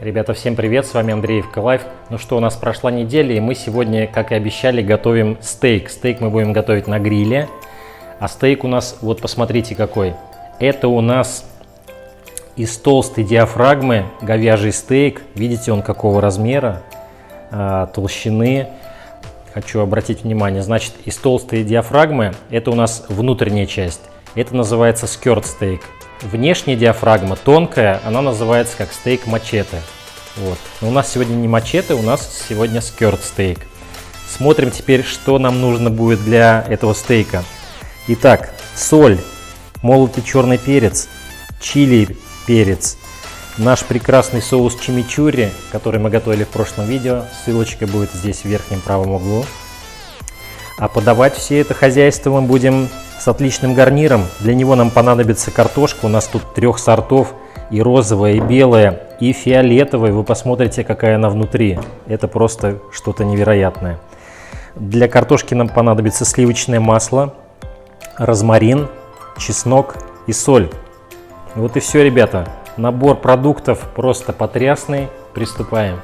Ребята, всем привет, с вами Андреевка Лайф. Ну что, у нас прошла неделя, и мы сегодня, как и обещали, готовим стейк. Стейк мы будем готовить на гриле, а стейк у нас, вот посмотрите какой. Это у нас из толстой диафрагмы говяжий стейк. Видите, он какого размера, толщины. Хочу обратить внимание, значит, из толстой диафрагмы это у нас внутренняя часть. Это называется скёрт стейк. Внешняя диафрагма тонкая, она называется как стейк мачете. Вот. Но у нас сегодня не мачете, у нас сегодня скёрт стейк. Смотрим теперь, что нам нужно будет для этого стейка. Итак, соль, молотый черный перец, чили перец, наш прекрасный соус чимичурри, который мы готовили в прошлом видео, ссылочка будет здесь в верхнем правом углу. А подавать все это хозяйство мы будем с отличным гарниром. Для него нам понадобится картошка. У нас тут 3 сортов: и розовая, и белая, и фиолетовая. Вы посмотрите, какая она внутри. Это просто что-то невероятное. Для картошки нам понадобится сливочное масло, розмарин, чеснок и соль. Вот и все, ребята. Набор продуктов просто потрясный. Приступаем.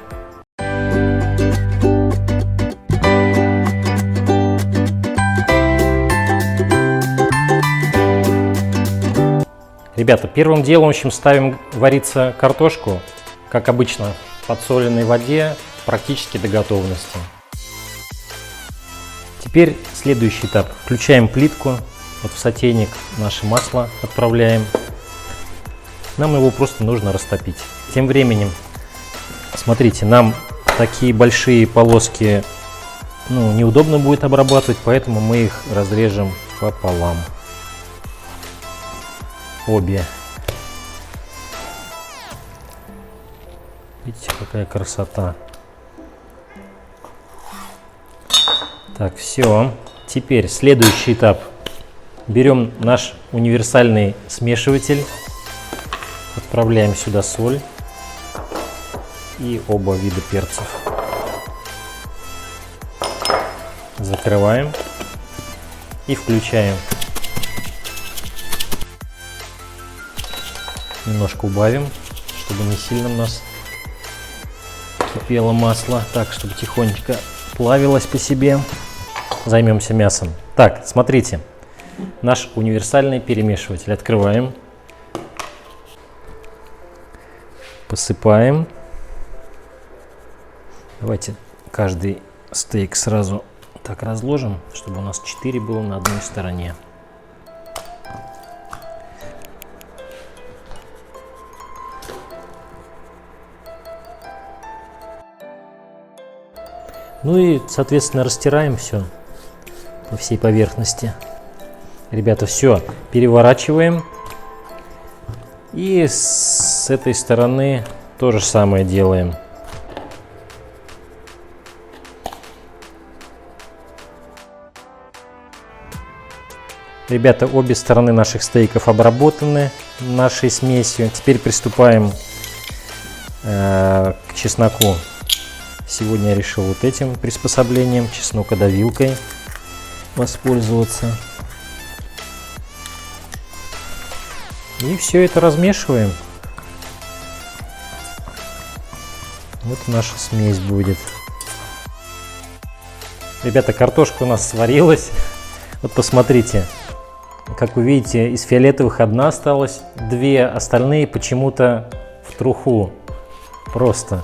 Ребята, первым делом, в общем, ставим вариться картошку, как обычно, в подсоленной воде, практически до готовности. Теперь следующий этап. Включаем плитку, вот в сотейник наше масло отправляем. Нам его просто нужно растопить. Тем временем, смотрите, нам такие большие полоски неудобно будет обрабатывать, поэтому мы их разрежем пополам. Обе. Видите, какая красота. Так, все. Теперь следующий этап. Берем наш универсальный смешиватель, отправляем сюда соль и оба вида перцев. Закрываем и включаем. Немножко убавим, чтобы не сильно у нас кипело масло. Так, чтобы тихонечко плавилось по себе. Займемся мясом. Так, смотрите. Наш универсальный перемешиватель. Открываем. Посыпаем. Давайте каждый стейк сразу так разложим, чтобы у нас 4 было на одной стороне. Ну и, соответственно, растираем все по всей поверхности. Ребята, все, переворачиваем. И с этой стороны то же самое делаем. Ребята, обе стороны наших стейков обработаны нашей смесью. Теперь приступаем к чесноку. Сегодня я решил вот этим приспособлением, чеснокодавилкой, воспользоваться. И все это размешиваем. Вот наша смесь будет. Ребята, картошка у нас сварилась. Вот посмотрите. Как вы видите, из фиолетовых одна осталась, 2 остальные почему-то в труху. Просто.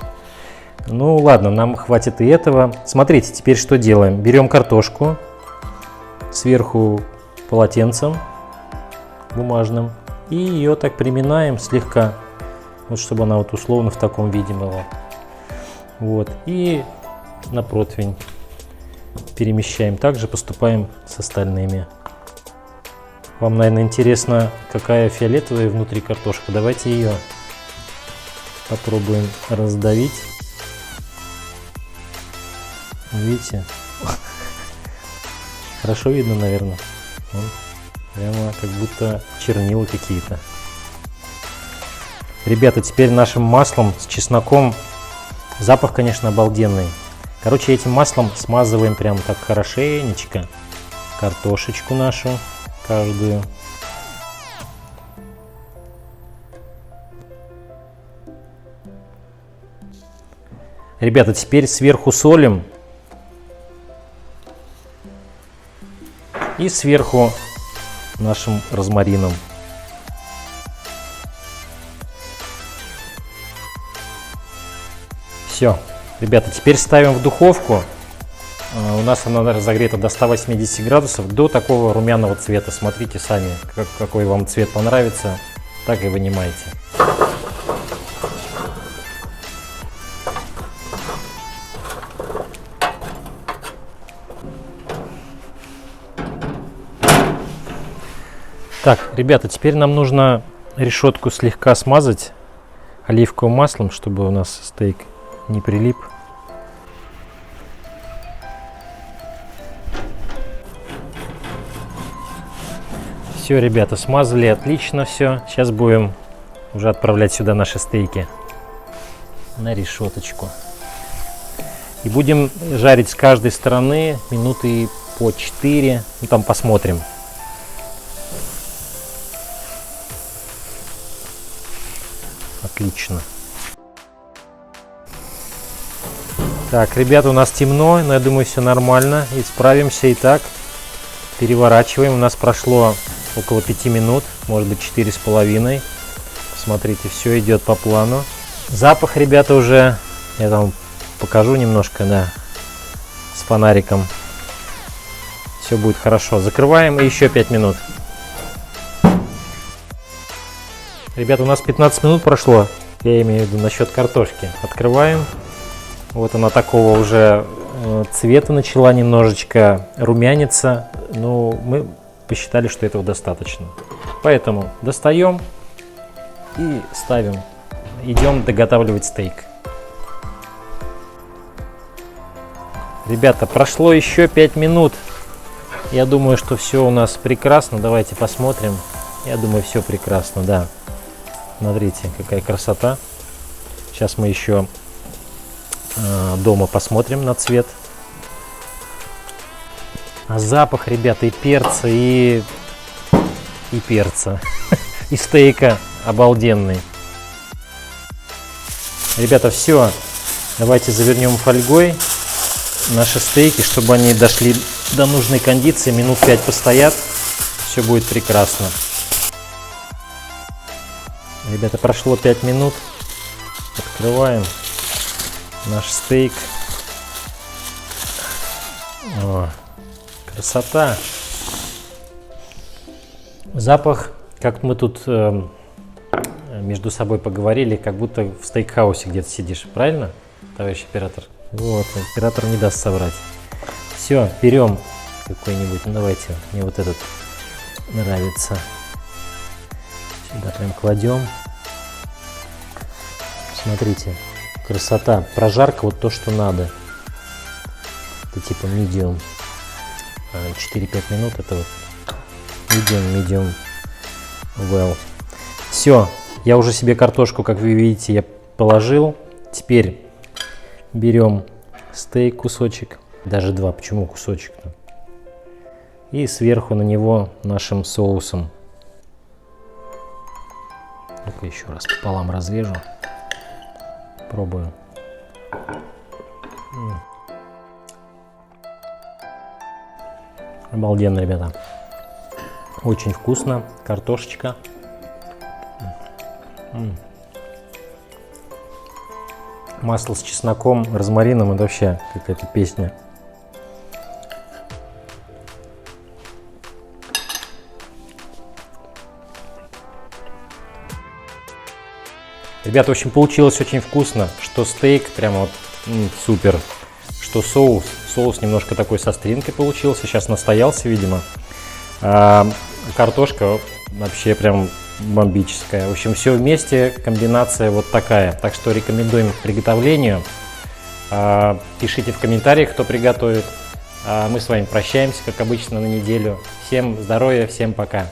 Ну ладно, нам хватит и этого. Смотрите, теперь что делаем? Берем картошку, сверху полотенцем бумажным, и ее так приминаем слегка, вот чтобы она вот условно в таком виде была. Вот, и на противень перемещаем. Также поступаем с остальными. Вам, наверное, интересно, какая фиолетовая внутри картошка. Давайте ее попробуем раздавить. Видите? Хорошо видно, наверное. Прямо как будто чернила какие-то. Ребята, теперь нашим маслом с чесноком. Запах, конечно, обалденный. Короче, этим маслом смазываем прям так хорошенечко картошечку нашу каждую. Ребята, теперь сверху солим. И сверху нашим розмарином. Все. Ребята, теперь ставим в духовку. У нас она разогрета до 180 градусов, до такого румяного цвета. Смотрите сами, какой вам цвет понравится, так и вынимайте. Так, ребята, теперь нам нужно решетку слегка смазать оливковым маслом, чтобы у нас стейк не прилип. Все, ребята, смазали отлично все. Сейчас будем уже отправлять сюда наши стейки на решеточку. И будем жарить с каждой стороны минуты по 4. Ну, там посмотрим. Отлично. Так, ребята, у нас темно, но я думаю, все нормально. И справимся. Итак, переворачиваем. У нас прошло около 5 минут, может быть 4,5. Смотрите, все идет по плану. Запах, ребята, уже, я там покажу немножко, да, с фонариком. Все будет хорошо. Закрываем и еще 5 минут. Ребята, у нас 15 минут прошло, я имею в виду насчет картошки. Открываем. Вот она такого уже цвета начала немножечко румяниться. Но мы посчитали, что этого достаточно. Поэтому достаем и ставим. Идем доготавливать стейк. Ребята, прошло еще 5 минут. Я думаю, что все у нас прекрасно. Давайте посмотрим. Я думаю, все прекрасно, да. Смотрите, какая красота. Сейчас мы еще дома посмотрим на цвет. А запах, ребята, и перца, и перца, и стейка обалденный. Ребята, все. Давайте завернем фольгой наши стейки, чтобы они дошли до нужной кондиции. Минут 5 постоят. Все будет прекрасно. Ребята, прошло 5 минут. Открываем наш стейк. О, красота. Запах, как мы тут между собой поговорили, как будто в стейкхаусе где-то сидишь. Правильно, товарищ оператор? Вот, оператор не даст соврать. Все, берем какой-нибудь. Ну, давайте, мне вот этот нравится. Сюда прям кладем. Смотрите, красота. Прожарка вот то, что надо. Это типа medium. 4-5 минут. Это вот medium well. Все. Я уже себе картошку, как вы видите, я положил. Теперь берем стейк, кусочек. Даже 2. Почему кусочек-то? И сверху на него нашим соусом. Ну-ка еще раз пополам разрежу. Пробую. Обалденно, ребята. Очень вкусно. Картошечка. Масло с чесноком, розмарином. Это вообще какая-то песня. Ребята, в общем, получилось очень вкусно. Что стейк, прям вот супер. Что соус. Соус немножко такой со стринкой получился. Сейчас настоялся, видимо. А картошка вообще прям бомбическая. В общем, все вместе, комбинация вот такая. Так что рекомендуем к приготовлению. Пишите в комментариях, кто приготовит. Мы с вами прощаемся, как обычно, на неделю. Всем здоровья, всем пока.